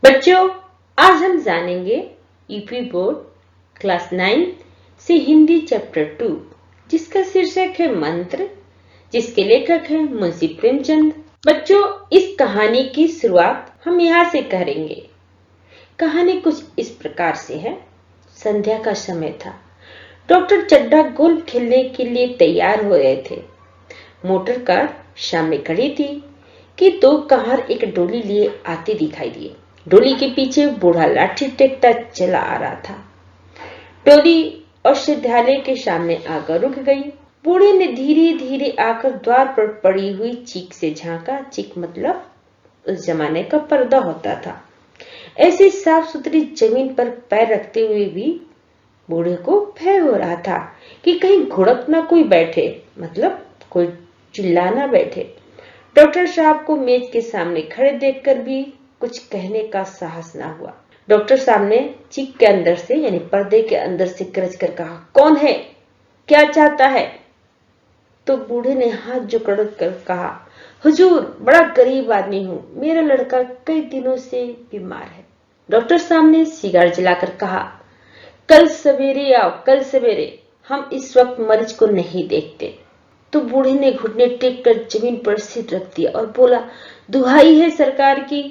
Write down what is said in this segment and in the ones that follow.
बच्चों, आज हम जानेंगे यूपी बोर्ड क्लास 9 से हिंदी चैप्टर 2, जिसका शीर्षक है मंत्र, जिसके लेखक हैं मुंशी प्रेमचंद। बच्चों, इस कहानी की शुरुआत हम यहाँ से करेंगे। कहानी कुछ इस प्रकार से है। संध्या का समय था। डॉक्टर चड्ढा गोल्फ खेलने के लिए तैयार हो रहे थे। मोटर कार सामने खड़ी थी कि दो कहार एक डोली लिए आते दिखाई दिए। डोली के पीछे बूढ़ा लाठी टेकता चला आ रहा था। डोली औषधालय के सामने आकर रुक गई। बूढ़े ने धीरे धीरे आकर द्वार पर पड़ी हुई चीक से झांका। चीक मतलब उस जमाने का पर्दा होता था। ऐसी साफ सुथरी जमीन पर पैर रखते हुए भी बूढ़े को भय हो रहा था कि कहीं घुड़क ना कोई बैठे, मतलब कोई चिल्ला ना बैठे। डॉक्टर साहब को मेज के सामने खड़े देखकर भी कुछ कहने का साहस ना हुआ। डॉक्टर साहब ने चीक के अंदर से यानी पर्दे के अंदर से गरज कर कहा, कौन है, क्या चाहता है? तो बूढ़े ने हाथ जोड़ कर कहा, हुजूर, बड़ा गरीब आदमी हूँ, मेरा लड़का कई दिनों से बीमार है। डॉक्टर साहब ने सिगार जलाकर कहा, कल सवेरे आओ, कल सवेरे, हम इस वक्त मरीज को नहीं देखते। तो बूढ़े ने घुटने टेक कर जमीन पर सिर रख दिया और बोला, दुहाई है सरकार की,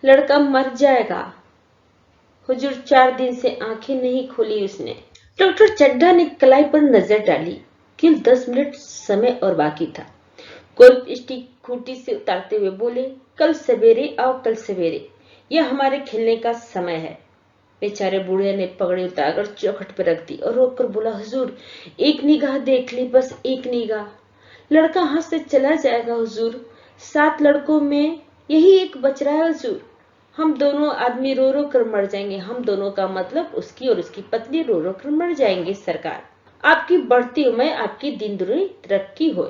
लड़का मर जाएगा। हुजूर, 4 दिन से आंखें नहीं खोली उसने। डॉक्टर चड्ढा ने कलाई पर नजर डाली। केवल 10 मिनट समय और बाकी था। गोल्फ स्टिक खूंटी से उतारते हुए बोले, कल सवेरे आओ, कल सवेरे, यह हमारे खेलने का समय है। बेचारे बूढ़े ने पगड़ी उतारकर चौखट पर रख दी और रोक कर बोला, हुजूर, एक निगाह देख ली, बस एक निगाह। लड़का हाथ से चला जाएगा हुजूर। 7 लड़कों में यही एक बच रहा है हुजूर। हम दोनों आदमी रो रो कर मर जाएंगे। हम दोनों का मतलब उसकी और उसकी पत्नी रो रो कर मर जाएंगे सरकार। आपकी बढ़ती उम्र, आपकी दिन दुनी तरक्की हो।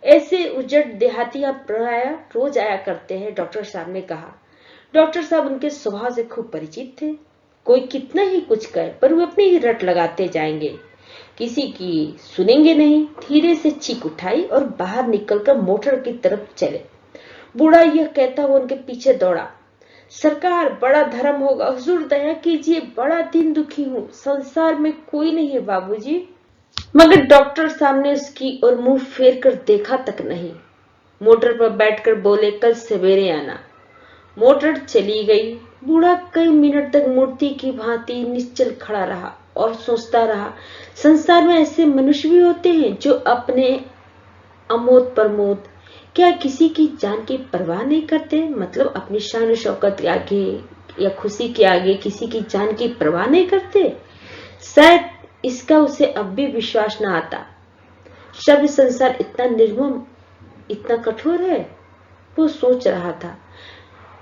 ऐसे उजड़ देहाती प्राय रोज आया करते हैं, डॉक्टर साहब ने कहा। डॉक्टर साहब उनके स्वभाव से खूब परिचित थे। कोई कितना ही कुछ कहे पर वे अपनी ही रट लगाते जाएंगे, किसी की सुनेंगे नहीं। धीरे से चीख उठाई और बाहर निकलकर मोटर की तरफ चले। बूढ़ा यह कहता हुआ उनके पीछे दौड़ा, सरकार, बड़ा धर्म होगा, हुजूर दया कीजिए, बड़ा दिन दुखी हूँ, संसार में कोई नहीं है बाबूजी। मगर डॉक्टर साहब ने उसकी और मुंह फेर कर देखा तक नहीं। मोटर पर बैठकर बोले, कल सवेरे आना। मोटर चली गई। बूढ़ा कई मिनट तक मूर्ति की भांति निश्चल खड़ा रहा और सोचता रहा, संसार में ऐसे मनुष्य भी होते हैं जो अपने अमोद प्रमोद, क्या किसी की जान की परवाह नहीं करते, मतलब अपनी शान शौकत के आगे या खुशी के आगे किसी की जान की परवाह नहीं करते। शायद इसका उसे अब भी विश्वास न आता। शब्द संसार इतना निर्मम, इतना कठोर है, वो सोच रहा था।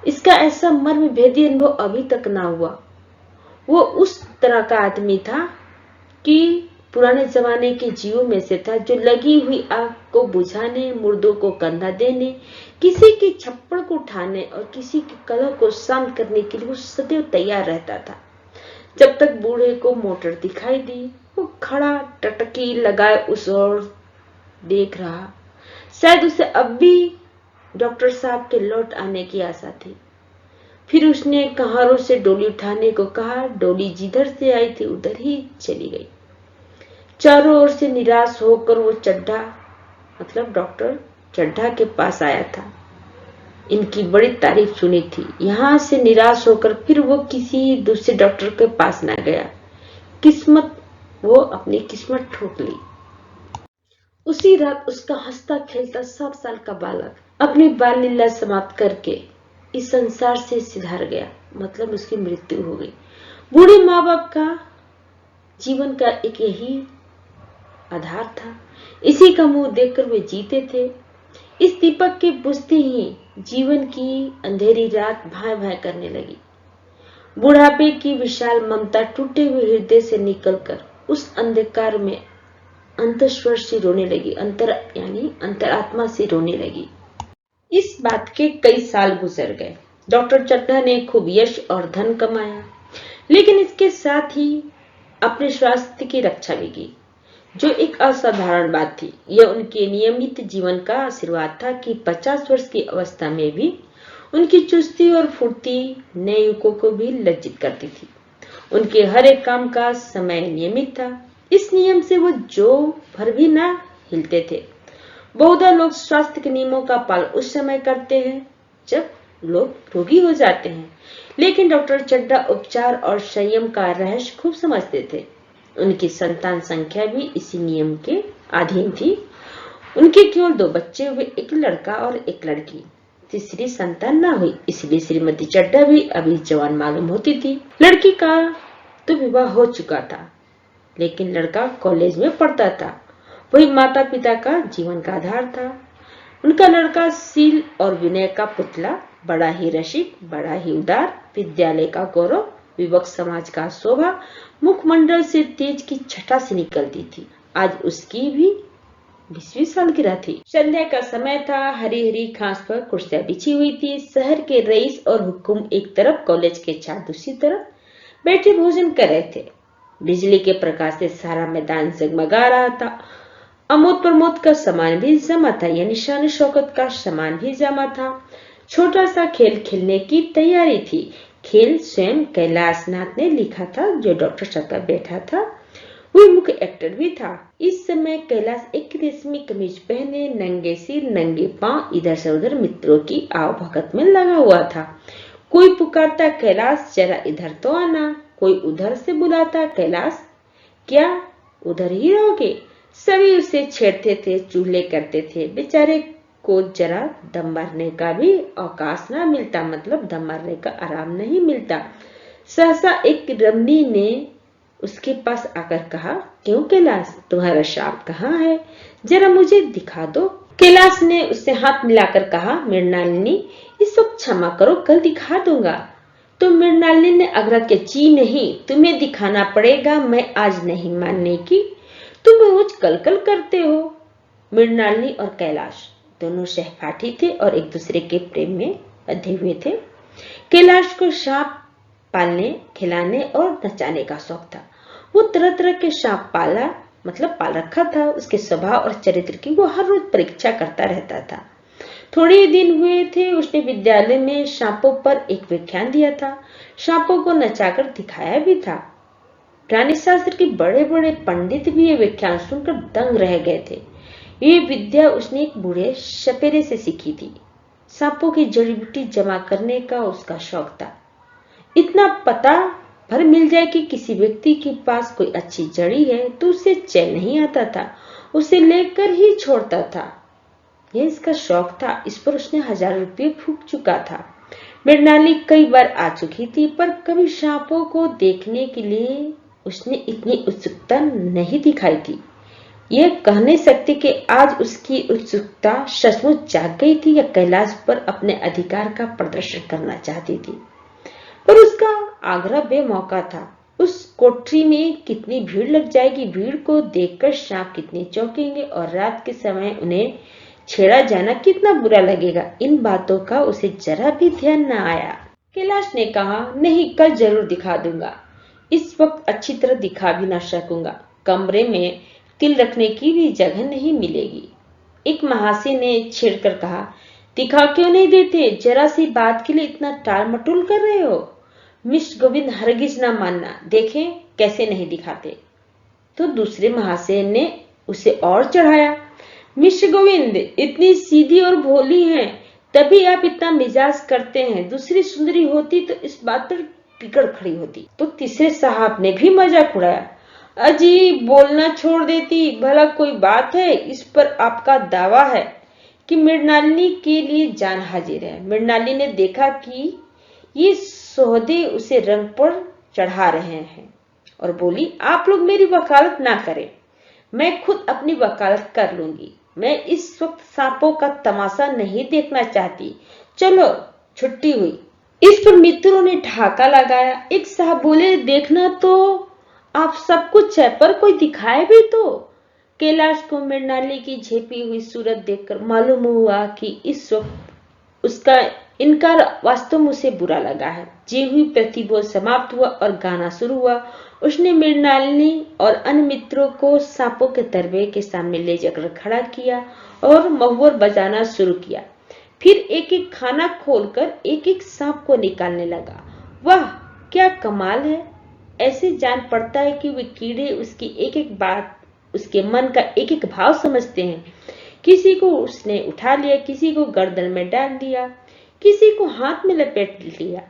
इसका ऐसा मर्म भेदी अनुभव अभी तक ना हुआ। वो उस तरह का आदमी था कि पुराने जमाने के जीवों में से था, जो लगी हुई आग को बुझाने, मुर्दों को कंधा देने, किसी की छप्पड़ को उठाने और किसी की कलह को शांत करने के लिए वो सदैव तैयार रहता था। जब तक बूढ़े को मोटर दिखाई दी, वो खड़ा टटकी लगाए उस ओर देख रहा। शायद उसे अब भी डॉक्टर साहब के लौट आने की आशा थी। फिर उसने कहारों से डोली उठाने को कहा। डोली जिधर से आई थी उधर ही चली गई। चारों ओर से निराश होकर वो चड्ढा, मतलब डॉक्टर चड्ढा के पास आया था। इनकी बड़ी तारीफ सुनी थी। यहां से निराश होकर फिर वो किसी दूसरे डॉक्टर के पास न गया। वो अपनी किस्मत ठोक ली। उसी रात उसका हंसता खेलता 7 साल का बालक अपनी बाल लीला समाप्त करके इस संसार से सिधार गया, मतलब उसकी मृत्यु हो गई। बूढ़े माँ बाप का जीवन का एक यही आधार था। इसी का मुंह देखकर वे जीते थे। इस दीपक के बुझते ही जीवन की अंधेरी रात भाए भाए करने लगी। बुढ़ापे की विशाल ममता टूटे हुए हृदय से निकलकर उस अंधकार में अंतस्वर से रोने लगी। अंतरात्मा से रोने लगी। इस बात के कई साल गुजर गए। डॉक्टर चड्ढा ने खूब यश और धन कमाया, लेकिन इसके साथ ही अपने स्वास्थ्य की रक्षा भी की, जो एक असाधारण बात थी। यह उनके नियमित जीवन का आशीर्वाद था कि 50 वर्ष की अवस्था में भी उनकी चुस्ती और फुर्ती नए युवकों को भी लज्जित करती थी। उनके हर एक काम का समय नियमित था। इस नियम से वो जो भर भी ना हिलते थे। बहुधा लोग स्वास्थ्य के नियमों का पालन उस समय करते हैं जब लोग रोगी हो जाते हैं, लेकिन डॉक्टर चड्ढा उपचार और संयम का रहस्य खूब समझते थे। उनकी संतान संख्या भी इसी नियम के अधीन थी। उनके केवल 2 बच्चे हुए, एक लड़का और एक लड़की। तीसरी संतान ना हुई, इसलिए श्रीमती चड्ढा भी अभी जवान मालूम होती थी। लड़की का तो विवाह हो चुका था, लेकिन लड़का कॉलेज में पढ़ता था। वही माता पिता का जीवन का आधार था। उनका लड़का शील और विनय का पुतला, बड़ा ही रसिक, बड़ा ही उदार, विद्यालय का गौरव, विभक्त समाज का शोभा, मुखमंडल से तेज की छटा से निकलती थी। आज उसकी भी 20वीं सालगिरह थी। संध्या का समय था। हरी हरी घास पर कुर्सियां बिछी हुई थी। शहर के रईस और हुकुम एक तरफ, कॉलेज के छात्र दूसरी तरफ बैठे भोजन कर रहे थे। बिजली के प्रकाश से सारा मैदान जगमगा रहा था। अमोद प्रमोद का सामान भी जमा था, यानी शान शौकत का सामान भी जमा था। छोटा सा खेल खेलने की तैयारी थी। खेल स्वयं कैलाश नाथ ने लिखा था, जो डॉक्टर साहब बैठा था वही मुख्य एक्टर भी था। इस समय कैलाश एक रेशमी कमीज पहने, नंगे सिर नंगे पांव इधर से उधर मित्रों की आवभगत में लगा हुआ था। कोई पुकारता, कैलाश जरा इधर तो आना। कोई उधर से बुलाता, कैलाश क्या उधर ही रहोगे। सभी उसे छेड़ते थे, चूल्हे करते थे। बेचारे को जरा दम मारने का भी अवकाश ना मिलता, मतलब दम मारने का आराम नहीं मिलता। सहसा एक रमणी ने उसके पास आकर कहा, क्यों कैलाश, तुम्हारा श्राप कहाँ है, जरा मुझे दिखा दो। कैलाश ने उससे हाथ मिलाकर कहा, मृणालिनी इस वक्त क्षमा करो, कल दिखा दूंगा। तो मृणालिनी ने आग्रह किया, जी नहीं, तुम्हें दिखाना पड़ेगा, मैं आज नहीं मानने की, तुम रोज कल कल करते हो। मृणालिनी और कैलाश दोनों सहपाठी थे और एक दूसरे के प्रेम में बंधे हुए थे। कैलाश को सांप पालने, खिलाने और नचाने का शौक था। वो तरह तरह के सांप पाल रखा था। उसके स्वभाव और चरित्र की वो हर रोज परीक्षा करता रहता था। थोड़े ही दिन हुए थे, उसने विद्यालय में सांपों पर एक व्याख्यान दिया था। सांपों को नचाकर दिखाया भी था। प्राणी शास्त्र के बड़े बड़े पंडित भी ये व्याख्यान सुनकर दंग रह गए थे। ये विद्या उसने एक बूढ़े सपेरे से सीखी थी। सांपों की जड़ी बूटी जमा करने का उसका शौक था। इतना पता भर मिल जाए कि किसी व्यक्ति के पास कोई अच्छी जड़ी है तो उसे चैन नहीं आता था, उसे लेकर ही छोड़ता था। यह इसका शौक था। इस पर उसने 1000 रुपये फूंक चुका था। मृणालिनी कई बार आ चुकी थी, पर कभी सांपों को देखने के लिए उसने इतनी उत्सुकता नहीं दिखाई थी। यह कह नहीं सकती कि आज उसकी उत्सुकता सचमुच जाग गई थी या कैलाश पर अपने अधिकार का प्रदर्शन करना चाहती थी, पर उसका आग्रह बेमौका था। उस कोठरी में कितनी भीड़ लग जाएगी, भीड़ को देखकर सांप कितने चौंकेंगे और रात के समय उन्हें छेड़ा जाना कितना बुरा लगेगा। इन बातों का उसे जरा भी ध्यान न आया। कैलाश ने कहा, नहीं, कल जरूर दिखा दूंगा। इस वक्त अच्छी तरह दिखा भी ना सकूंगा, कमरे में तिल रखने की भी जगह नहीं मिलेगी। एक महाशय ने छेड़कर कहा, दिखा क्यों नहीं देते, जरा सी बात के लिए इतना टाल मटोल कर रहे हो। मिस्टर गोविंद हरगिज ना मानना, देखें कैसे नहीं दिखाते। तो दूसरे महाशय ने उसे और चढ़ाया, मिस्टर गोविंद इतनी सीधी और भोली हैं, तभी आप इतना मिजाज करते हैं। दूसरी सुंदरी होती तो इस बात पर बिगड़ खड़ी होती। तो तीसरे साहब ने भी मजाक उड़ाया, अजी बोलना छोड़ देती, भला कोई बात है। इस पर आपका दावा है कि मृणालिनी के लिए जान हाजिर है। मृणालिनी ने देखा कि ये सौदे उसे रंग पर चढ़ा रहे हैं और बोली, आप लोग मेरी वकालत ना करें, मैं खुद अपनी वकालत कर लूंगी। मैं इस वक्त सांपों का तमाशा नहीं देखना चाहती, चलो छुट्टी हुई। इस पर मित्रों ने ढाका लगाया। एक साहब बोले, देखना तो आप सब कुछ है, पर कोई दिखाए भी तो। कैलाश को मृणालिनी की झेपी हुई सूरत देखकर मालूम हुआ कि इस वक्त उसका इनकार वास्तव में उसे बुरा लगा है। जी हुई प्रतिबोध समाप्त हुआ और गाना शुरू हुआ। उसने मृणालिनी और अन्य मित्रों को सांपों के दरबे के सामने ले जाकर खड़ा किया और महुवर बजाना शुरू किया। फिर एक एक खाना खोलकर एक एक सांप को निकालने लगा। वाह क्या कमाल है। ऐसे जान पड़ता है कि वे कीड़े उसकी एक एक बात, उसके मन का एक एक भाव समझते हैं। किसी को उसने उठा लिया, किसी को गर्दन में डाल दिया, किसी को हाथ में लपेट लिया।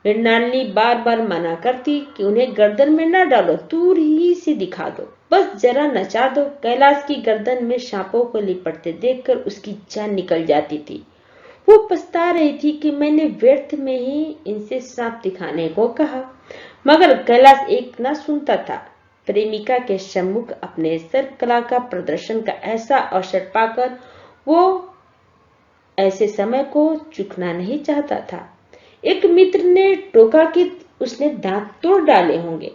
मृणालिनी बार बार मना करती कि उन्हें गर्दन में न डालो, दूर ही से दिखा दो, बस जरा नचा दो। कैलाश की गर्दन में सांपों को लिपटते देखकर उसकी जान निकल जाती थी। वो पछता रही थी कि मैंने व्यर्थ में ही इनसे सांप दिखाने को कहा, मगर कैलाश एक न सुनता था। प्रेमिका के सम्मुख अपने सर कला का प्रदर्शन का ऐसा अवसर पाकर वो ऐसे समय को चूकना नहीं चाहता था। एक मित्र ने टोका कि उसने दांत तोड़ डाले होंगे।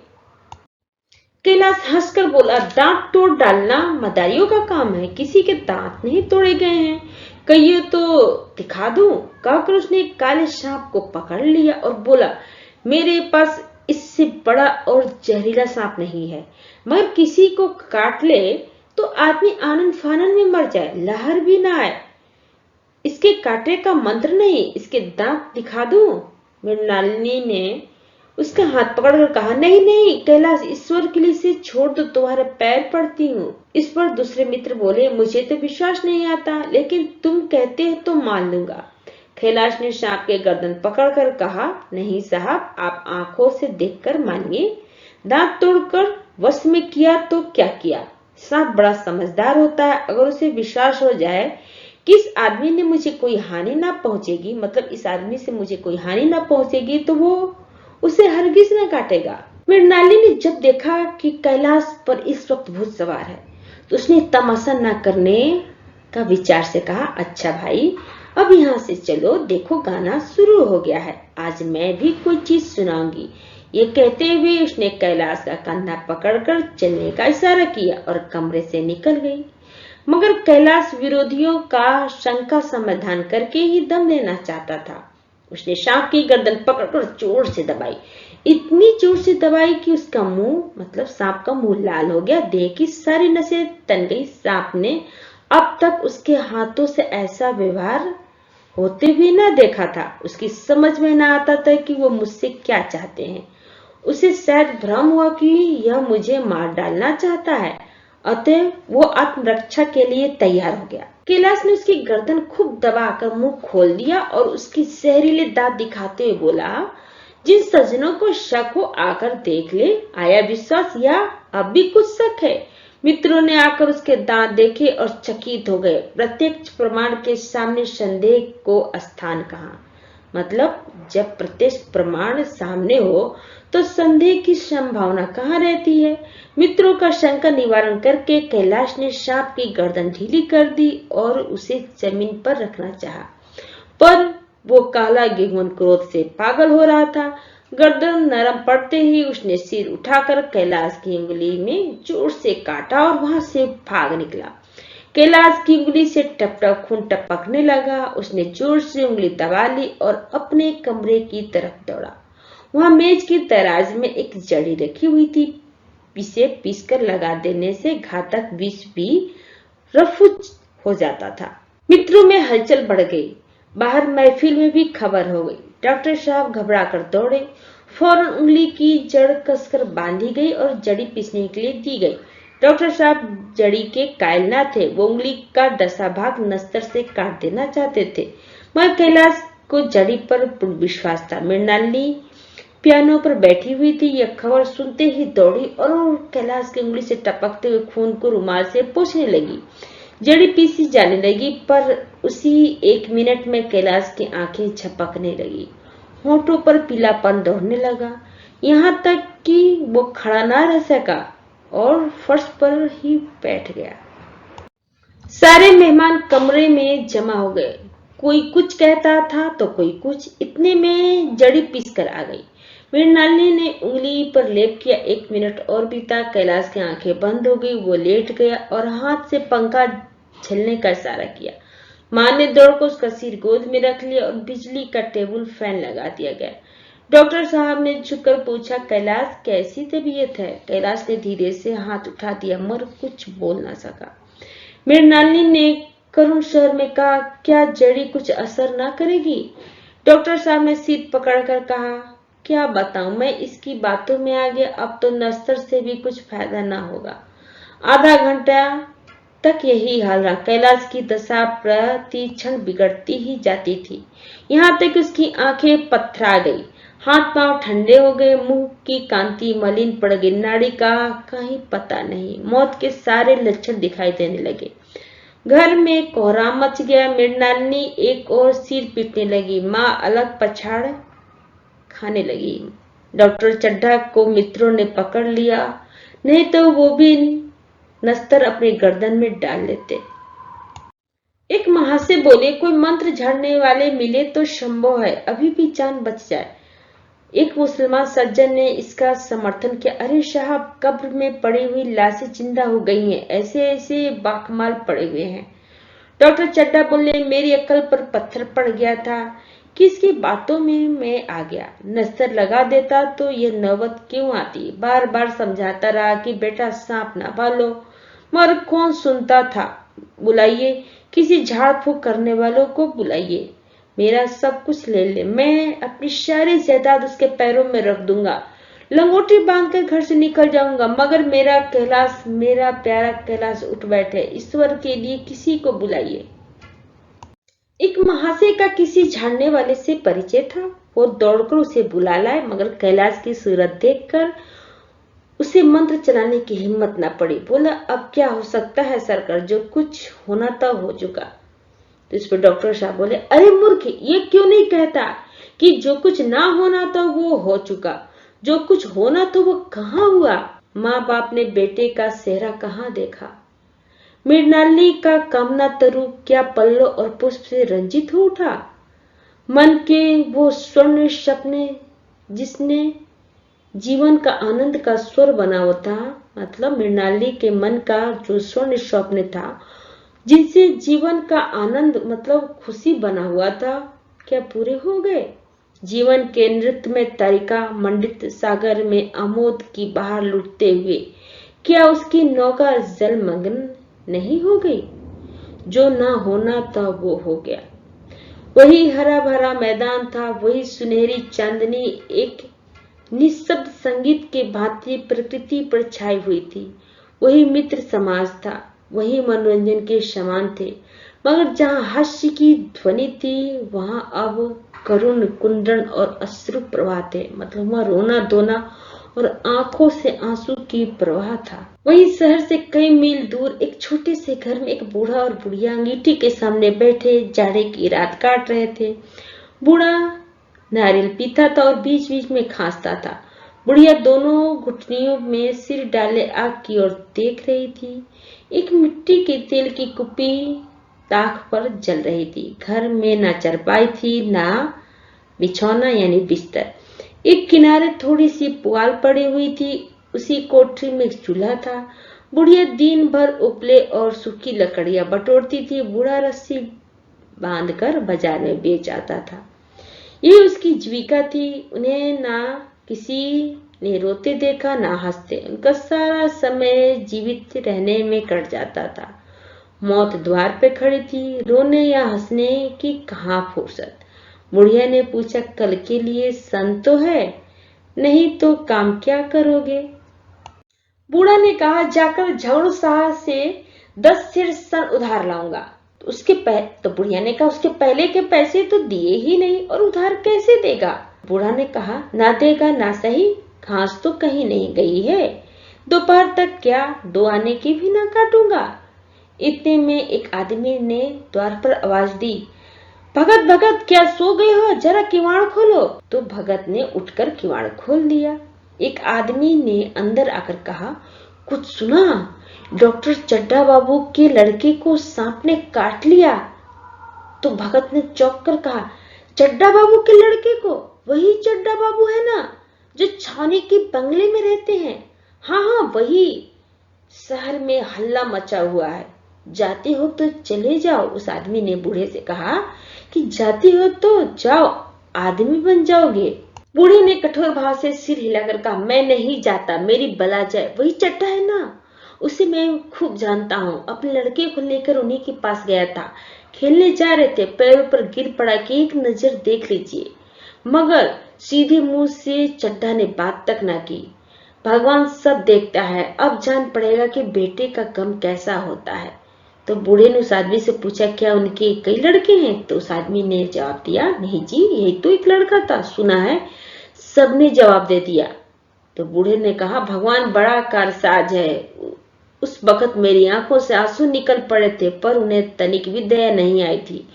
कैलाश हंसकर बोला, दांत तोड़ डालना मदारियों का काम है, किसी के दांत नहीं तोड़े गए हैं। कहिए तो दिखा दूं। कहकर उसने एक काले सांप को पकड़ लिया और बोला, मेरे पास इससे बड़ा और जहरीला सांप नहीं है, मगर किसी को काट ले तो आदमी आनन फानन में मर जाए, लहर भी ना आए। इसके काटे का मंत्र नहीं, इसके दांत दिखा दूं। मृणालिनी ने उसका हाथ पकड़कर कहा, नहीं नहीं कैलाश, ईश्वर के लिए इसे छोड़ दो, तुम्हारे पैर पड़ती हूँ। इस पर दूसरे मित्र बोले, मुझे तो विश्वास नहीं आता, लेकिन तुम कहते हो तो मान लूंगा। कैलाश ने सांप के गर्दन पकड़कर कहा, नहीं साहब, आप आंखों से देखकर मानिए। दांत तोड़कर वश में किया तो क्या किया। सांप बड़ा समझदार होता है। अगर उसे विश्वास हो जाए कि इस आदमी ने मुझे कोई हानि ना पहुंचेगी, मतलब इस आदमी से मुझे कोई हानि ना पहुंचेगी, तो वो उसे हरगिज न काटेगा। मृणालिनी ने जब देखा कि कैलाश पर इस वक्त भूत सवार है, तो उसने तमाशा न करने का विचार से कहा, अच्छा भाई, अब यहाँ से चलो, देखो गाना शुरू हो गया है, आज मैं भी कोई चीज सुनाऊंगी। ये कहते हुए उसने कैलाश का कंधा पकड़कर चलने का इशारा किया और कमरे से निकल गई। मगर कैलाश विरोधियों का शंका समाधान करके ही दम लेना चाहता था। उसने सांप की गर्दन पकड़कर जोर से दबाई, इतनी जोर से दबाई कि उसका मुंह, मतलब सांप का मुंह लाल हो गया। देह की सारी नसें तन गई। सांप ने अब तक उसके हाथों से ऐसा व्यवहार होते हुए न देखा था। उसकी समझ में न आता था कि वो मुझसे क्या चाहते हैं। उसे शायद भ्रम हुआ कि यह मुझे मार डालना चाहता है, अतः वो आत्मरक्षा के लिए तैयार हो गया। कैलाश ने उसकी गर्दन खूब दबाकर मुंह खोल दिया और उसकी जहरीले दांत दिखाते हुए बोला, जिन सज्जनों को शक हो आकर देख ले, आया विश्वास या अब भी कुछ शक है। मित्रों ने आकर उसके दांत देखे और चकित हो गए। प्रत्यक्ष प्रमाण के सामने संदेह को स्थान कहाँ। मतलब जब प्रत्यक्ष प्रमाण सामने हो तो संदेह की संभावना कहाँ रहती है। मित्रों का शंका निवारण करके कैलाश ने सांप की गर्दन ढीली कर दी और उसे जमीन पर रखना चाहा, पर वो काला गेहूं क्रोध से पागल हो रहा था। गर्दन नरम पड़ते ही उसने सिर उठाकर कैलाश की उंगली में जोर से काटा और वहां से भाग निकला। कैलाश की उंगली से टप टप खून टपकने लगा। उसने जोर से उंगली दबा ली और अपने कमरे की तरफ दौड़ा। वहां मेज की दराज में एक जड़ी रखी हुई थी। इसे पीसकर लगा देने से घातक विष भी रफू हो जाता था। मित्रों में हलचल बढ़ गई। बाहर महफिल में भी खबर हो गई। डॉक्टर साहब घबराकर दौड़े। फौरन उंगली की जड़ कसकर बांधी गई और जड़ी पीसने के लिए दी गई। डॉक्टर साहब जड़ी के कायल न थे। वो उंगली का डसा भाग नस्तर से काट देना चाहते थे, मगर कैलाश को जड़ी पर विश्वास था। मृणालिनी पियानो पर बैठी हुई थी। यह खबर सुनते ही दौड़ी और कैलाश की उंगली से टपकते हुए खून को रुमाल से पोंछने लगी। जड़ी पीसी जाने लगी, पर उसी एक मिनट में कैलाश की आंखें झपकने लगी। होठों पर पीलापन दौड़ने लगा, यहाँ तक कि वो खड़ा ना रह सका और फर्श पर ही बैठ गया। सारे मेहमान कमरे में जमा हो गए। कोई कुछ कहता था तो कोई कुछ। इतने में जड़ी पीस कर आ गई। मृणालिनी ने उंगली पर लेप किया। 1 मिनट और बीता। कैलाश की आंखें बंद हो गई। वो लेट गया और हाथ से पंखा झलने का इशारा किया। मां ने दौड़कर उसका सिर गोद में रख लिया और बिजली का टेबल फैन लगा दिया गया। डॉक्टर साहब ने झुककर पूछा, कैलाश कैसी तबीयत है। कैलाश ने धीरे से हाथ उठा दिया मगर कुछ बोल ना सका। मृणालिनी ने करुण स्वर में कहा, क्या जड़ी कुछ असर ना करेगी? डॉक्टर साहब ने सिर पकड़कर कहा, क्या बताऊं, मैं इसकी बातों में आ गया, अब तो नस्तर से भी कुछ फायदा ना होगा। आधा घंटा तक यही हाल रहा। कैलाश की दशा प्रति क्षण बिगड़ती ही जाती थी, यहाँ तक उसकी आंखें पथरा गई, हाथ पांव ठंडे हो गए, मुंह की कांति मलिन पड़ गई, नाड़ी का कहीं पता नहीं, मौत के सारे लक्षण दिखाई देने लगे। घर में कोहराम मच गया। मृणालिनी एक और सिर पीटने लगी, माँ अलग पछाड़ खाने लगी। डॉक्टर चड्ढा को मित्रों ने पकड़ लिया, नहीं तो वो भी नस्तर अपनी गर्दन में डाल लेते। एक महाशय बोले, कोई मंत्र झाड़ने वाले मिले तो संभव है अभी भी जान बच जाए। एक मुसलमान सज्जन ने इसका समर्थन किया, अरे साहब, कब्र में पड़ी हुई लाशें जिंदा हो गई हैं, ऐसे ऐसे बाकमाल पड़े हुए हैं। डॉक्टर चड्ढा बोले, मेरी अक्ल पर पत्थर पड़ गया था, किसकी बातों में मैं आ गया। नस्तर लगा देता तो ये नौबत क्यों आती। बार बार समझाता रहा कि बेटा सांप ना पालो, मगर कौन सुनता था। बुलाइए, किसी झाड़ फूक करने वालों को बुलाइए, मेरा सब कुछ ले ले, मैं अपनी सारी जायदाद उसके पैरों में रख दूंगा, लंगोटी बांधकर घर से निकल जाऊंगा, मगर मेरा कैलाश, मेरा प्यारा कैलाश उठ बैठे। ईश्वर के लिए किसी को बुलाइए। एक महाशय का किसी झाड़ने वाले से परिचय था, वो दौड़कर उसे बुला लाए, मगर कैलाश की सूरत देखकर उसे मंत्र चलाने की हिम्मत न पड़ी। बोला, अब क्या हो सकता है सरकार, जो कुछ होना था हो चुका। तो इस पर डॉक्टर साहब बोले, अरे मूर्ख, ये क्यों नहीं कहता कि जो कुछ ना होना था वो हो चुका, जो कुछ होना तो वो कहाँ हुआ। माँ बाप ने बेटे का चेहरा कहाँ देखा। मृणालिनी का कामना तरु क्या पल्लव और पुष्प से रंजित हो उठा। मन के वो स्वर्ण सपने जिसने जीवन का आनंद का स्वर बना हुआ था, मतलब मृणालिनी के मन का जो स्वर्ण स्वप्न था जिनसे जीवन का आनंद मतलब खुशी बना हुआ था, क्या पूरे हो गए। जीवन के नृत्य में तारिका मंडित सागर में आमोद की बहार लुटते हुए क्या उसकी नौका जलमग्न नहीं हो गई। जो ना होना था वो हो गया। वही हरा भरा मैदान था, वही सुनहरी चांदनी एक निःशब्द संगीत के भांति प्रकृति पर छाई हुई थी, वही मित्र समाज था, वही मनोरंजन के समान थे, मगर जहाँ हास्य की ध्वनि थी वहां अब करुण कुंदन और अश्रु प्रवाह थे, मतलब वहां रोना धोना और आंखों से आंसू की प्रवाह था। वहीं शहर से कई मील दूर एक छोटे से घर में एक बूढ़ा और बुढ़िया अंगीठी के सामने बैठे जाड़े की रात काट रहे थे। बूढ़ा नारियल पीता था और बीच बीच में खांसता था। बुढ़िया दोनों घुटनियों में सिर डाले आग की ओर देख रही थी। एक मिट्टी के तेल की कुप्पी ताक पर जल रही थी। घर में ना चारपाई थी ना बिछौना यानी बिस्तर। एक किनारे थोड़ी सी पुआल पड़ी हुई थी, उसी कोठरी में एक चूल्हा था। बुढ़िया दिन भर उपले और सूखी लकड़ियां बटोरती थी। बूढ़ा रस्सी बांधकर बाजार में बेच आता था। ये उसकी जीविका थी। उन्हें ना किसी ने रोते देखा ना हंसते। उनका सारा समय जीवित रहने में कट जाता था। मौत द्वार पे खड़ी थी, रोने या हंसने की कहाँ फुर्सत। बुढ़िया ने पूछा, कल के लिए सन तो है, नहीं तो काम क्या करोगे। बूढ़ा ने कहा, जाकर झगड़ू साहब से 10 सिर सन उधार लाऊंगा। तो बुढ़िया ने कहा, उसके पहले के पैसे तो दिए ही नहीं और उधार कैसे देगा। बूढ़ा ने कहा, ना देगा ना सही, घास तो कहीं नहीं गई है, दोपहर तक क्या 2 आने की भी ना काटूंगा। इतने में एक आदमी ने द्वार पर आवाज दी, भगत भगत क्या सो गए हो, जरा किवाड़ खोलो। तो भगत ने उठकर किवाड़ खोल दिया। एक आदमी ने अंदर आकर कहा, कुछ सुना, डॉक्टर चड्ढा बाबू के लड़के को सांप ने काट लिया। तो भगत ने चौंक कर कहा, चड्ढा बाबू के लड़के को? वही चड्ढा बाबू है ना जो छावनी के बंगले में रहते हैं? हाँ हाँ वही। शहर में हल्ला मचा हुआ है, जाते हो तो चले जाओ। उस आदमी ने बूढ़े से कहा कि जाते हो तो जाओ, आदमी बन जाओगे। बूढ़े ने कठोर भाव से सिर हिलाकर कहा, मैं नहीं जाता, मेरी बला जाए, वही चड्ढा है ना, उसे मैं खूब जानता हूँ। अपने लड़के को लेकर उन्हीं के पास गया था। खेलने जा रहे थे, पैरों पर गिर पड़ा कि एक नजर देख लीजिए, मगर सीधे मुंह से चड्ढा ने बात तक ना की। भगवान सब देखता है, अब जान पड़ेगा कि बेटे का गम कैसा होता है। तो बूढ़े ने उस आदमी से पूछा, क्या उनके कई लड़के हैं? तो उस आदमी ने जवाब दिया, नहीं जी, यही तो एक लड़का था, सुना है। सबने जवाब दे दिया। तो बूढ़े ने कहा, भगवान बड़ा कारसाज है। उस वक्त मेरी आंखों से आंसू निकल पड़े थे, पर उन्हें तनिक भी दया नहीं आई थी।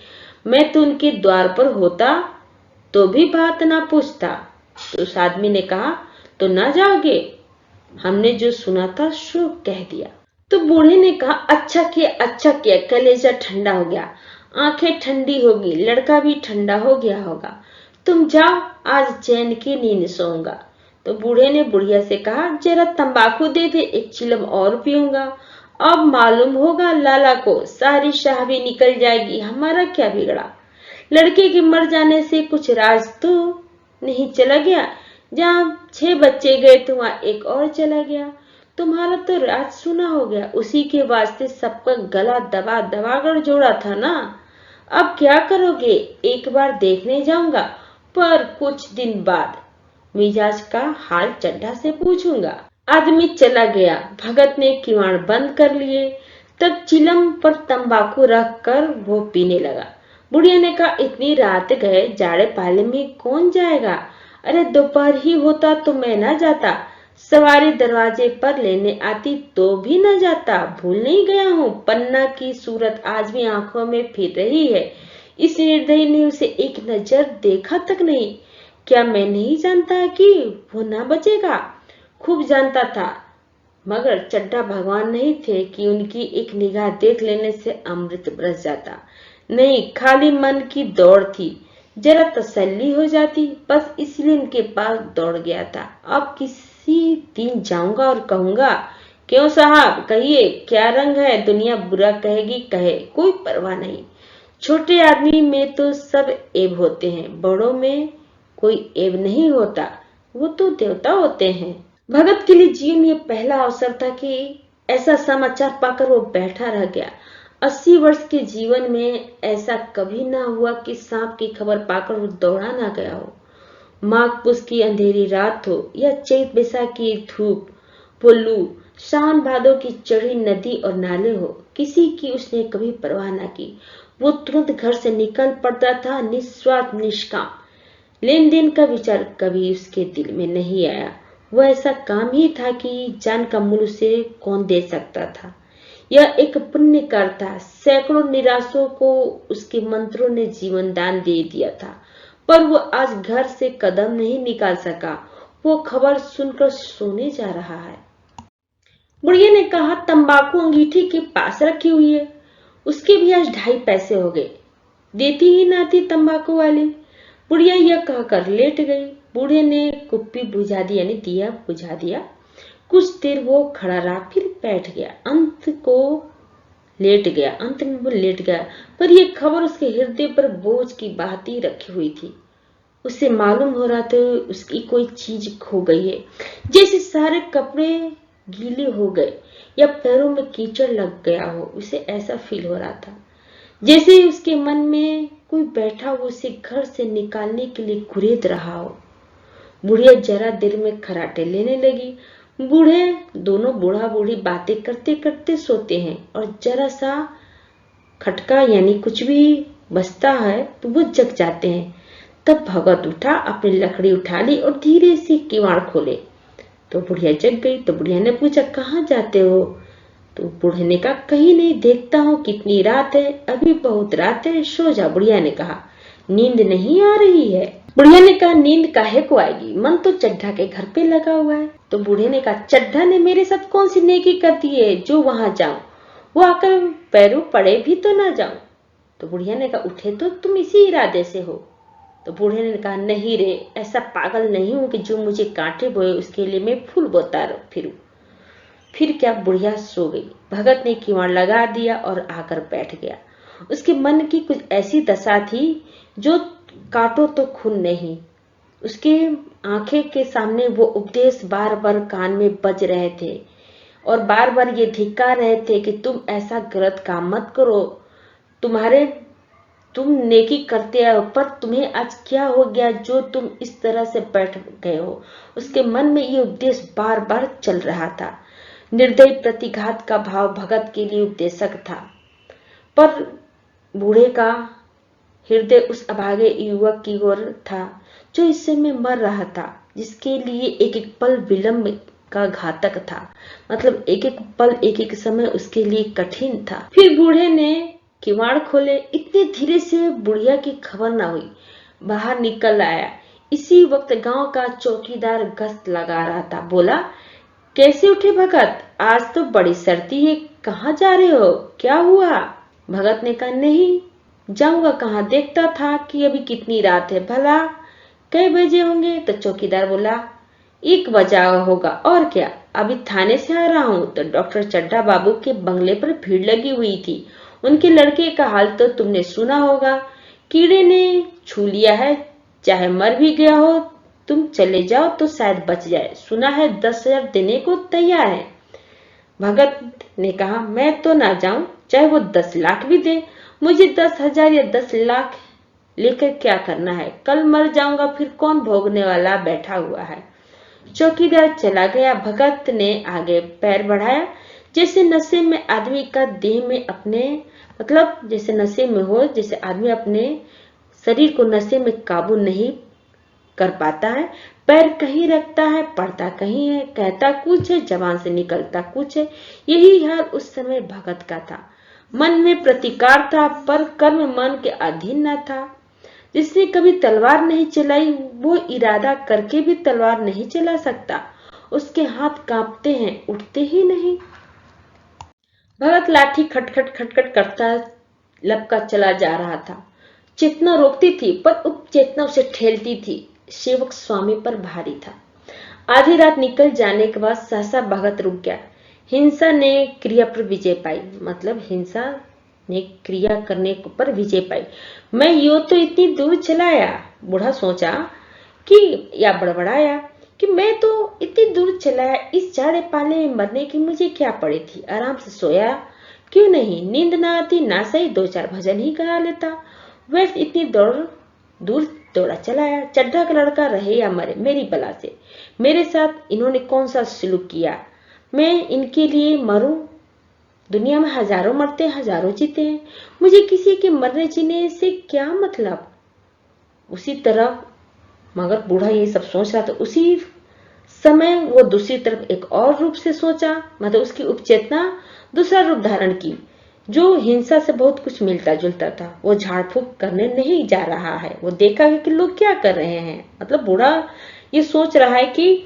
मैं तो उनके द्वार पर होता तो भी बात ना पूछता। तो उस आदमी ने कहा, तो ना जाओगे? हमने जो सुना था सो कह दिया। तो बूढ़े ने कहा, अच्छा किया, अच्छा किया। कलेजा ठंडा हो गया, आंखें ठंडी होगी, लड़का भी ठंडा हो गया होगा। तुम जाओ, आज चैन की नींद सोऊंगा। तो बूढ़े ने बुढ़िया से कहा, जरा तंबाकू दे दे, एक चिलम और पीऊंगा। अब मालूम होगा लाला को, सारी शाह भी निकल जाएगी, हमारा क्या बिगड़ा। लड़के के मर जाने से कुछ राज तो नहीं चला गया? जहाँ 6 बच्चे गए तो वहां एक और चला गया। तुम्हारा तो राज सुना हो गया, उसी के वास्ते सबका गला दबा दबा कर जोड़ा था ना। अब क्या करोगे? एक बार देखने जाऊंगा, पर कुछ दिन बाद मिजाज का हाल चड्ढा से पूछूंगा। आदमी चला गया। भगत ने किवाड़ बंद कर लिए। तब चिलम पर तंबाकू रख कर वो पीने लगा। बुढ़िया ने कहा, इतनी रात गए, जाड़े पाले में कौन जाएगा? अरे दोपहर ही होता तो मैं ना जाता, सवारी दरवाजे पर लेने आती तो भी न जाता। भूल नहीं गया हूँ, पन्ना की सूरत आज भी आंखों में फिर रही है। इस निर्दयी ने उसे एक नजर देखा तक नहीं। क्या मैं नहीं जानता कि वो ना बचेगा? खूब जानता था, मगर चड्ढा भगवान नहीं थे कि उनकी एक निगाह देख लेने से अमृत बरस जाता। नहीं, खाली मन की दौड़ थी, जरा तसल्ली हो जाती, बस इसलिए उनके पास दौड़ गया था। अब किसी दिन जाऊंगा और कहूंगा, क्यों साहब, कहिए क्या रंग है? दुनिया बुरा कहेगी, कहे, कोई परवाह नहीं। छोटे आदमी में तो सब ऐब होते हैं, बड़ों में कोई ऐब नहीं होता, वो तो देवता होते हैं। भगत के लिए जीवन में पहला अवसर था कि ऐसा समाचार पाकर वो बैठा रह गया। 80 वर्ष के जीवन में ऐसा कभी ना हुआ कि सांप की खबर पाकर वो दौड़ा ना गया हो। माघ पुष की अंधेरी रात हो या चैत बैसाख की धूप, वो लू, सावन भादों की चढ़ी नदी और नाले हो, किसी की उसने कभी परवाह ना की। वो तुरंत घर से निकल पड़ता था, निस्वार्थ निष्काम। लेन देन का विचार कभी उसके दिल में नहीं आया। वह ऐसा काम ही था कि जान का मूल्य उसे कौन दे सकता था। यह एक पुण्य कार्य था। सैकड़ों निराशों को उसके मंत्रों ने जीवन दान दे दिया था, पर वो आज घर से कदम नहीं निकाल सका। वो खबर सुनकर सोने जा रहा है। बुढ़िया ने कहा, तंबाकू अंगीठी के पास रखी हुई है, उसके भी आज 2.5 पैसे हो गए, देती ही ना थी तंबाकू वाली। बुढ़िया यह कहकर लेट गई। बूढ़े ने कुप्पी बुझा दी, यानी दिया बुझा दिया। कुछ देर वो खड़ा रहा, फिर बैठ गया। अंत में वो लेट गया, पर यह खबर उसके हृदय पर बोझ की भांति रखी हुई थी। उसे मालूम हो रहा था उसकी कोई चीज खो गई है, जैसे सारे कपड़े गीले हो गए या पैरों में कीचड़ लग गया हो। उसे ऐसा फील हो रहा था जैसे उसके मन में कोई बैठा हो, उसे घर से निकालने के लिए कुरेद रहा हो। बुढ़िया जरा देर में खराटे लेने लगी। दोनों बूढ़ा बूढ़ी बातें करते करते सोते हैं, और जरा सा खटका यानी कुछ भी बजता है तो वो जग जाते हैं। तब भगत उठा, अपनी लकड़ी उठा ली और धीरे से किवाड़ खोले। तो बुढ़िया जग गई। तो बुढ़िया ने पूछा, कहाँ जाते हो? तो बूढ़े ने कहा, कहीं नहीं, देखता हूँ कितनी रात है, अभी बहुत रात है, सो जा। बुढ़िया ने कहा, नींद नहीं आ रही है? बुढ़िया ने कहा, नींद काहे को आएगी, मन तो चड्ढा के घर पे लगा हुआ है। तो बूढ़े ने कहा, चड्ढा ने मेरे साथ कौन सी नेकी कर दी है जो वहां जाऊं, वो आकर पैरों पड़े भी तो ना जाऊं। तो बुढ़िया ने कहा, उठे तो तुम इसी इरादे से हो? तो बूढ़े ने कहा, नहीं रे, ऐसा पागल नहीं हूं कि जो मुझे कांटे बोए उसके लिए मैं फूल बोता फिरूं। फिर क्या, बुढ़िया सो गई। भगत ने किवाड़ लगा दिया और आकर बैठ गया। उसके मन की कुछ ऐसी दशा थी जो काटो तो खून नहीं। उसके आंखें के सामने वो उपदेश बार बार कान में बज रहे थे, और बार बार ये धिक्कार रहे थे कि तुम ऐसा गलत काम मत करो, तुम नेकी करते हो, पर तुम्हें आज क्या हो गया जो तुम इस तरह से बैठ गए हो। उसके मन में ये उपदेश बार बार चल रहा था। निर्दयी प्रतिघात का भाव भगत के लिए उपदेशक था, पर बूढ़े का हृदय उस अभागे युवक की ओर था जो इस समय मर रहा था, जिसके लिए एक एक पल विलंब का घातक था। मतलब एक एक पल, एक एक समय उसके लिए कठिन था। फिर बूढ़े ने किवाड़ खोले। इतने धीरे से बुढ़िया की खबर न हुई। बाहर निकल आया। इसी वक्त गांव का चौकीदार गश्त लगा रहा था। बोला, कैसे उठे भगत? आज तो बड़ी सर्दी है, कहाँ जा रहे हो? क्या हुआ? भगत ने कहा, नहीं जाऊंगा कहाँ, देखता था कि अभी कितनी रात है, भला कई बजे होंगे? तो चौकीदार बोला, 1 बजा होगा, और क्या। अभी थाने से आ रहा हूँ तो डॉक्टर चड्ढा बाबू के बंगले पर भीड़ लगी हुई थी। उनके लड़के का हाल तो तुमने सुना होगा, कीड़े ने छू लिया है, चाहे मर भी गया हो। तुम चले जाओ तो शायद बच जाए। सुना है 10,000 देने को तैयार है। भगत ने कहा, मैं तो ना जाऊं, चाहे वो 10 लाख भी दे। मुझे 10,000 या 10 लाख लेकर क्या करना है? कल मर जाऊंगा, फिर कौन भोगने वाला बैठा हुआ है। चौकीदार चला गया। भगत ने आगे पैर बढ़ाया। जैसे नशे में आदमी का देह में अपने, मतलब जैसे नशे में हो, जैसे आदमी अपने शरीर को नशे में काबू नहीं कर पाता है। पैर कहीं रखता है, पढ़ता कहीं है, कहता कुछ है, जबान से निकलता कुछ है। यही हाल उस समय भगत का था। मन में प्रतिकार था, पर कर्म मन के अधीन न था। जिसने कभी तलवार नहीं चलाई, वो इरादा करके भी तलवार नहीं चला सकता। उसके हाथ कांपते हैं, उठते ही नहीं। भगत लाठी खटखट खटखट करता लपका चला जा रहा था। चेतना रोकती थी, पर उपचेतना उसे ठेलती थी। सेवक स्वामी पर भारी था। आधी रात निकल जाने के बाद सहसा भगत रुक गया। हिंसा ने क्रिया पर विजय पाई। मतलब हिंसा ने क्रिया करने पर विजय पाई। मैं यो तो इतनी दूर चला आया। बूढ़ा सोचा कि, या बड़बड़ाया कि मैं तो इतनी दूर चला आया, इस जाड़े पाले में मरने की मुझे क्या पड़ी थी। आराम से सोया क्यों नहीं? नींद ना आती ना सही, 2-4 भजन ही गा लेता। वैसे इतनी दूर दौड़ा चला आया। चड्ढा का लड़का रहे या मरे, मेरी बला से। मेरे साथ इन्होंने कौन सा सलूक किया? मैं इनके लिए मरूं? दुनिया में हजारों मरते हैं, हजारों जीते हैं। मुझे किसी के मरने जीने से क्या मतलब? उसी तरह मगर बूढ़ा ये सब सोच रहा था। उसी समय वो दूसरी तरफ एक और रूप से सोचा। मतलब उसकी उपचेतना दूसरा रूप धारण की, जो हिंसा से बहुत कुछ मिलता जुलता था। वो झाड़ फूक करने नहीं जा रहा है। वो देखा कि लोग क्या कर रहे हैं। मतलब बूढ़ा ये सोच रहा है कि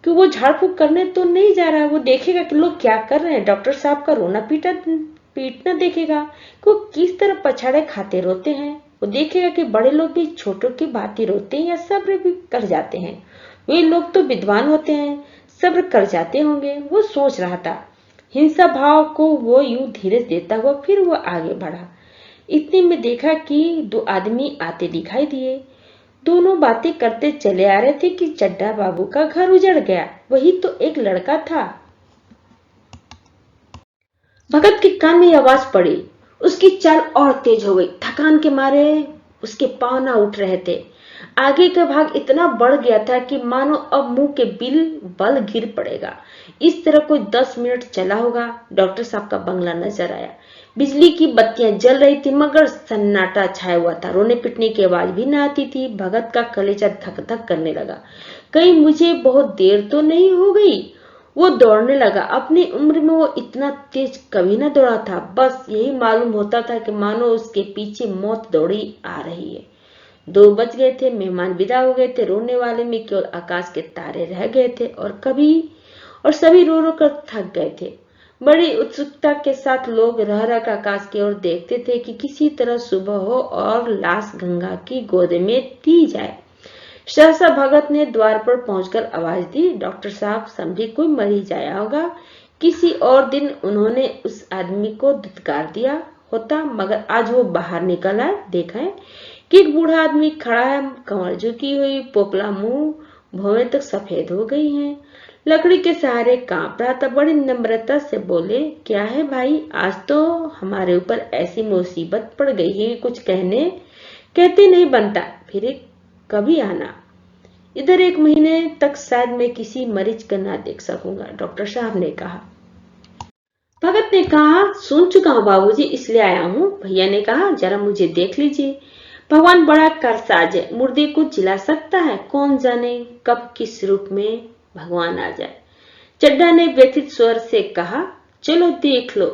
वो झाड़ फूक करने तो नहीं जा रहा है। वो देखेगा कि लोग क्या कर रहे हैं। डॉक्टर साहब का रोना पीटना देखेगा कि वो किस तरह पछाड़े खाते रोते हैं। वो देखेगा कि बड़े लोग भी छोटों की बात रोते हैं या सब्र भी कर जाते हैं। वे लोग तो विद्वान होते हैं, सब्र कर जाते होंगे। वो सोच रहा था। हिंसा भाव को वो यूं धीरे देता हुआ फिर वो आगे बढ़ा। इतने में देखा कि 2 आदमी आते दिखाई दिए। दोनों बातें करते चले आ रहे थे कि चड्ढा बाबू का घर उजड़ गया। वही तो एक लड़का था। भगत के कान में आवाज पड़ी। उसकी चाल और तेज हो गई। थकान के मारे उसके पांव ना उठ रहे थे। आगे का भाग इतना बढ़ गया था कि मानो अब मुंह के बल गिर पड़ेगा। इस तरह कोई 10 मिनट चला होगा। डॉक्टर साहब का बंगला नजर आया। बिजली की बत्तियां जल रही थी, मगर सन्नाटा छाया हुआ था। रोने पिटने की आवाज भी न आती थी। भगत का कलेजा धक धक करने लगा। कहीं मुझे बहुत देर तो नहीं हो गई? वो दौड़ने लगा। अपनी उम्र में वो इतना तेज कभी न दौड़ा था। बस यही मालूम होता था कि मानो उसके पीछे मौत दौड़ी आ रही है। 2 बज गए थे। मेहमान विदा हो गए थे। रोने वाले में केवल आकाश के तारे रह गए थे, और सभी रो रो कर थक गए थे। बड़ी उत्सुकता के साथ लोग रह रह आकाश की ओर देखते थे कि किसी तरह सुबह हो और लाश गंगा की गोद में दी जाए। सहसा भगत ने द्वार पर पहुंचकर आवाज दी। डॉक्टर साहब, समझे कोई मरीज आया होगा। किसी और दिन उन्होंने उस आदमी को धुतकार दिया होता, मगर आज वो बाहर निकला। देखा है कि एक बूढ़ा आदमी खड़ा है, कमर झुकी हुई, पोपला मुंह, भौहें तक सफेद हो गई हैं। लकड़ी के सहारे कांप रहा था। बड़ी नम्रता से बोले, क्या है भाई, आज तो हमारे ऊपर ऐसी मुसीबत पड़ गई है, कुछ कहते नहीं बनता, फिर कभी आना। इधर 1 महीने तक शायद मैं किसी मरीज का ना देख सकूंगा, डॉक्टर साहब ने कहा। भगत ने कहा, सुन चुका हूँ बाबूजी, इसलिए आया हूँ। भैया ने कहा, जरा मुझे देख लीजिए। भगवान बड़ा कारसाज है, मुर्दे को जिला सकता है, कौन जाने कब किस रूप में भगवान आ जाए। चड्ढा ने व्यथित स्वर से कहा, चलो देख लो।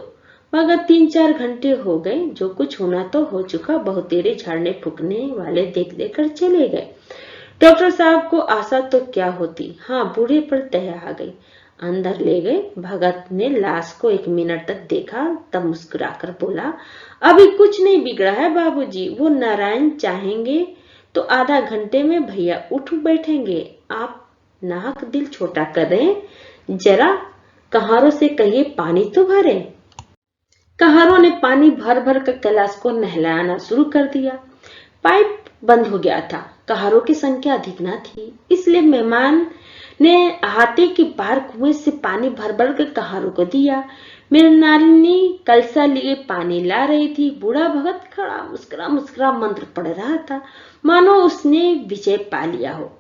मगर 3-4 घंटे हो गए, जो कुछ होना तो हो चुका। बहुतेरे झाड़ने फूकने वाले देख देकर चले गए। डॉक्टर साहब को आशा तो क्या होती, हाँ बूढ़े पर दया आ गई। अंदर ले गए। भगत ने लाश को 1 मिनट तक देखा, तब मुस्कुराकर बोला, अभी कुछ नहीं बिगड़ा है बाबूजी, वो नारायण चाहेंगे तो आधा घंटे में भैया उठ बैठेंगे। आप नाक दिल छोटा कर रहे हैं, जरा कहारों से कहिए पानी तो भरे। कहारों ने पानी भर भर कर कैलाश को नहलाना शुरू कर दिया। पाइप बंद हो गया था। कहारों की संख्या अधिक न थी, इसलिए मेहमान ने हाथे के बाहर कुएं से पानी भर भर कर कहारों को दिया। मृणालिनी कलसा लिए पानी ला रही थी। बूढ़ा भगत खड़ा मुस्कुरा मुस्कुरा मंत्र पढ़ रहा था, मानो उसने विजय पा लिया हो।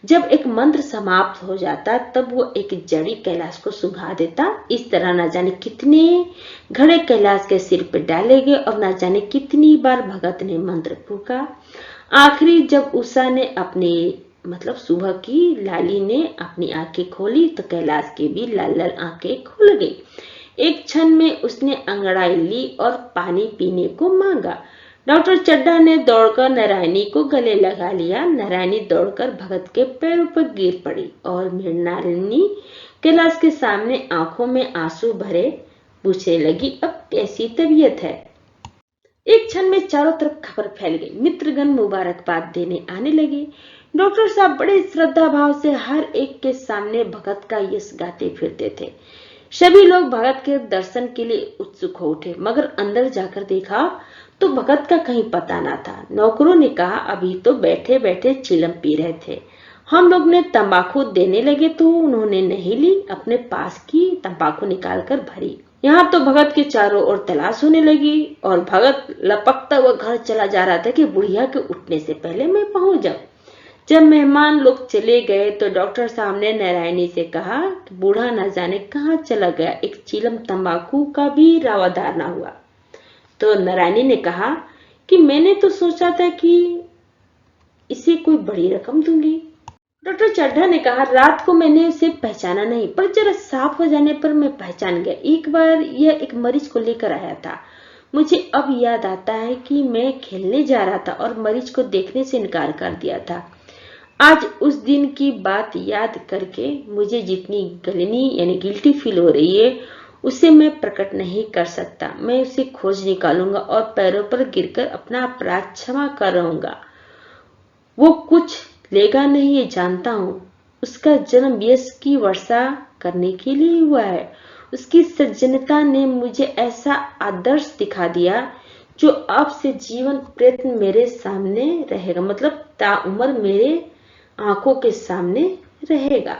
जब एक मंत्र समाप्त हो जाता तब वो एक जड़ी कैलाश को सुंघा देता। इस तरह न जाने कितने घड़े कैलाश के सिर पर डाले गए और न जाने कितनी बार भगत ने मंत्र फूका। आखिरी जब उषा ने सुबह की लाली ने अपनी आंखें खोली तो कैलाश की भी लाल लाल आंखें खुल गई। एक क्षण में उसने अंगड़ाई ली और पानी पीने को मांगा। डॉक्टर चड्ढा ने दौड़कर नारायणी को गले लगा लिया। नारायणी दौड़कर भगत के पैरों पर गिर पड़ी और मृणालिनी कैलाश के सामने आंखों में आंसू भरे पूछने लगी, अब कैसी तबीयत है। एक क्षण में चारों तरफ खबर फैल गई। मित्रगण मुबारकबाद देने आने लगे। डॉक्टर साहब बड़े श्रद्धा भाव से हर एक के सामने भगत का यश गाते फिरते थे। सभी लोग भगत के दर्शन के लिए उत्सुक हो उठे, मगर अंदर जाकर देखा तो भगत का कहीं पता ना था। नौकरों ने कहा, अभी तो बैठे बैठे चिलम पी रहे थे। हम लोग ने तंबाकू देने लगे तो उन्होंने नहीं ली, अपने पास की तंबाकू निकालकर भरी। यहाँ तो भगत के चारों ओर तलाश होने लगी और भगत लपकता हुआ घर चला जा रहा था कि बुढ़िया के उठने से पहले मैं पहुंच जाऊं। जब मेहमान लोग चले गए तो डॉक्टर साहब ने नारायणी से कहा कि बूढ़ा न जाने कहाँ चला गया, एक चीलम तंबाकू का भी रावादार न हुआ। तो नारायणी ने कहा कि मैंने तो सोचा था कि इसे कोई बड़ी रकम दूंगी। डॉक्टर चड्ढा ने कहा, रात को मैंने उसे पहचाना नहीं, पर जरा साफ हो जाने पर मैं पहचान गया। एक बार यह एक मरीज को लेकर आया था। मुझे अब याद आता है कि मैं खेलने जा रहा था और मरीज को देखने से इनकार कर दिया था। आज उस दिन की बात याद करके मुझे जितनी गलनी यानी गिल्टी फील हो रही है उसे मैं प्रकट नहीं कर सकता। मैं उसे खोज निकालूंगा और पैरों पर गिरकर अपना अपराध क्षमा कर रहूंगा। वो कुछ लेगा नहीं ये जानता हूँ। उसका जन्म यश की वर्षा करने के लिए हुआ है। उसकी सज्जनता ने मुझे ऐसा आदर्श दिखा दिया जो अब से जीवन प्रयत्न मेरे सामने रहेगा, मतलब ताउम्र मेरे आंखों के सामने रहेगा।